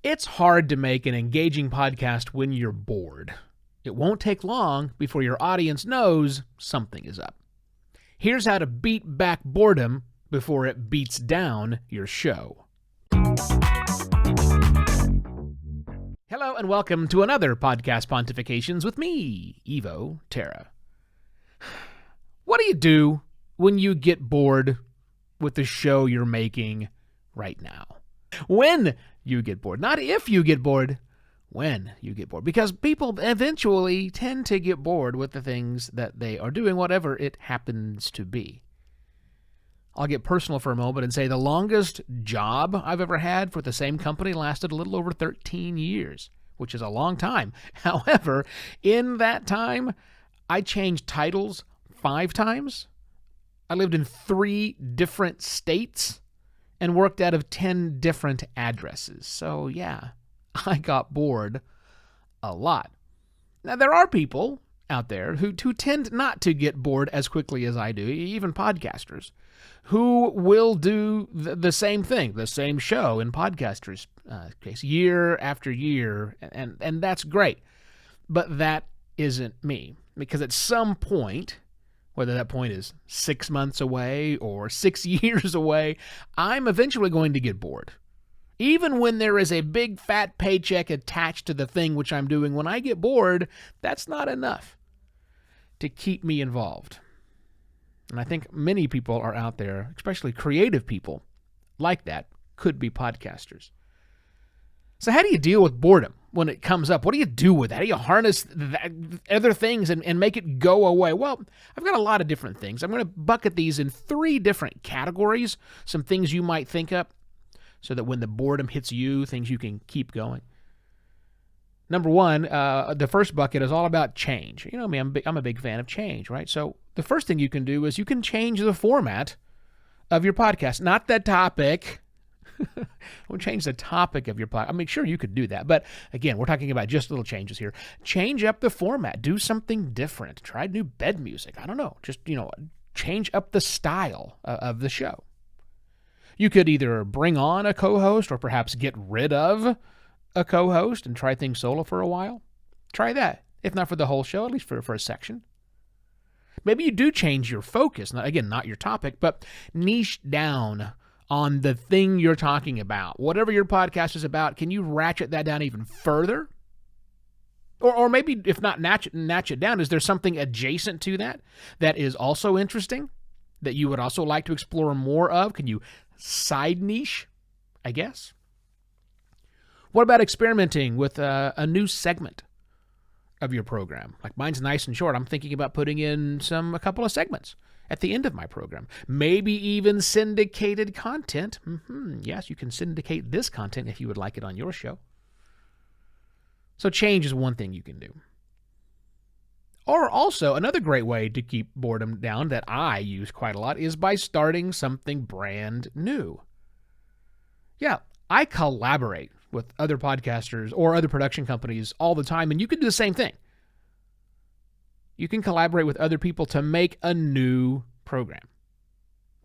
It's hard to make an engaging podcast when you're bored. It won't take long before your audience knows something is up. Here's how to beat back boredom before it beats down your show. Hello and welcome to another Podcast Pontifications with me, Evo Terra. What do you do when you get bored with the show you're making right now? When you get bored. Not if you get bored, when you get bored. Because people eventually tend to get bored with the things that they are doing, whatever it happens to be. I'll get personal for a moment and say the longest job I've ever had for the same company lasted a little over 13 years, which is a long time. However, in that time, I changed titles 5 times. I lived in 3 different states and worked out of 10 different addresses. So yeah, I got bored a lot. Now, there are people out there who tend not to get bored as quickly as I do, even podcasters, who will do the same thing, the same show in podcasters' case, year after year, and that's great. But that isn't me, because at some point, whether that point is 6 months away or 6 years away, I'm eventually going to get bored. Even when there is a big fat paycheck attached to the thing which I'm doing, when I get bored, that's not enough to keep me involved. And I think many people are out there, especially creative people like that, could be podcasters. So how do you deal with boredom when it comes up? What do you do with that? How do you harness other things and make it go away? Well, I've got a lot of different things. I'm going to bucket these in 3 different categories, some things you might think up so that when the boredom hits you, things you can keep going. Number 1, the first bucket is all about change. You know me, I'm a big fan of change, right? So the first thing you can do is you can change the format of your podcast, not the topic. We'll change the topic of your podcast. I mean, sure, you could do that. But again, we're talking about just little changes here. Change up the format. Do something different. Try new bed music. I don't know. Just, change up the style of the show. You could either bring on a co-host or perhaps get rid of a co-host and try things solo for a while. Try that. If not for the whole show, at least for a section. Maybe you do change your focus. Again, not your topic, but niche down on the thing you're talking about. Whatever your podcast is about, can you ratchet that down even further? Or maybe, if not natch it down, is there something adjacent to that is also interesting, that you would also like to explore more of? Can you side niche, I guess? What about experimenting with a new segment of your program? Like mine's nice and short. I'm thinking about putting in a couple of segments at the end of my program. Maybe even syndicated content. Yes, you can syndicate this content if you would like it on your show. So change is one thing you can do. Or also, another great way to keep boredom down that I use quite a lot is by starting something brand new. Yeah, I collaborate with other podcasters or other production companies all the time, and you can do the same thing. You can collaborate with other people to make a new program.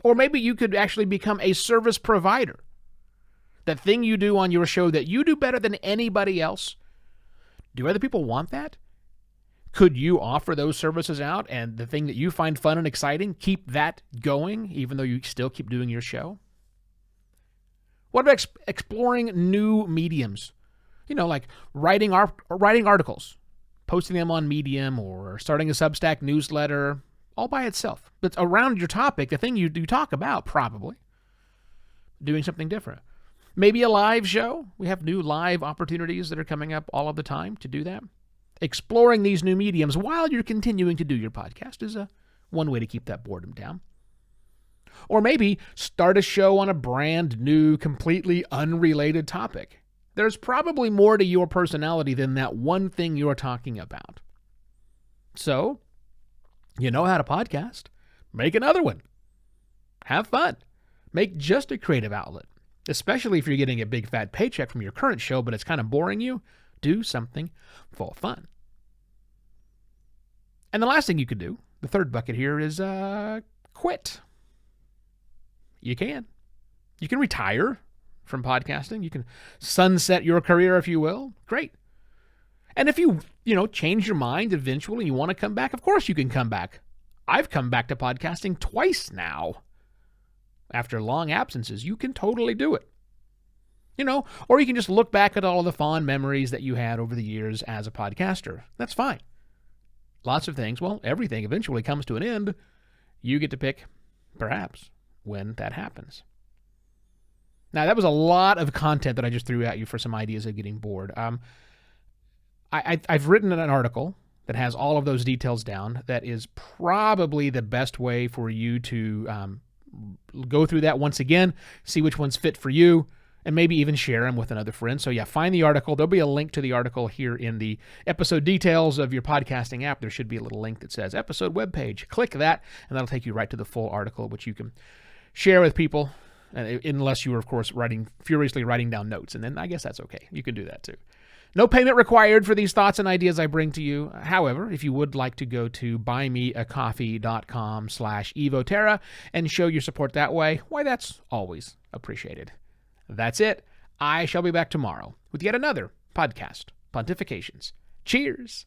Or maybe you could actually become a service provider. That thing you do on your show that you do better than anybody else, do other people want that? Could you offer those services out, and the thing that you find fun and exciting, keep that going even though you still keep doing your show? What about exploring new mediums? Like writing articles, posting them on Medium, or starting a Substack newsletter, all by itself. That's around your topic, the thing you do talk about, probably. Doing something different. Maybe a live show. We have new live opportunities that are coming up all of the time to do that. Exploring these new mediums while you're continuing to do your podcast is one way to keep that boredom down. Or maybe start a show on a brand new, completely unrelated topic. There's probably more to your personality than that one thing you're talking about. So, you know how to podcast. Make another one. Have fun. Make just a creative outlet. Especially if you're getting a big fat paycheck from your current show, but it's kind of boring you, do something for fun. And the last thing you could do, the third bucket here, is quit. You can. You can retire. from podcasting. You can sunset your career, if you will. Great. And if you change your mind eventually and you want to come back, of course you can come back. I've come back to podcasting twice now. After long absences, you can totally do it. Or you can just look back at all the fond memories that you had over the years as a podcaster. That's fine. Lots of things, everything eventually comes to an end. You get to pick, perhaps, when that happens. Now, that was a lot of content that I just threw at you for some ideas of getting bored. I've written an article that has all of those details down. That is probably the best way for you to go through that once again, see which ones fit for you, and maybe even share them with another friend. So find the article. There'll be a link to the article here in the episode details of your podcasting app. There should be a little link that says episode webpage. Click that, and that'll take you right to the full article, which you can share with people, unless you are, of course, furiously writing down notes. And then I guess that's okay. You can do that too. No payment required for these thoughts and ideas I bring to you. However, if you would like to go to buymeacoffee.com/evoterra and show your support that way, that's always appreciated. That's it. I shall be back tomorrow with yet another podcast, Pontifications. Cheers.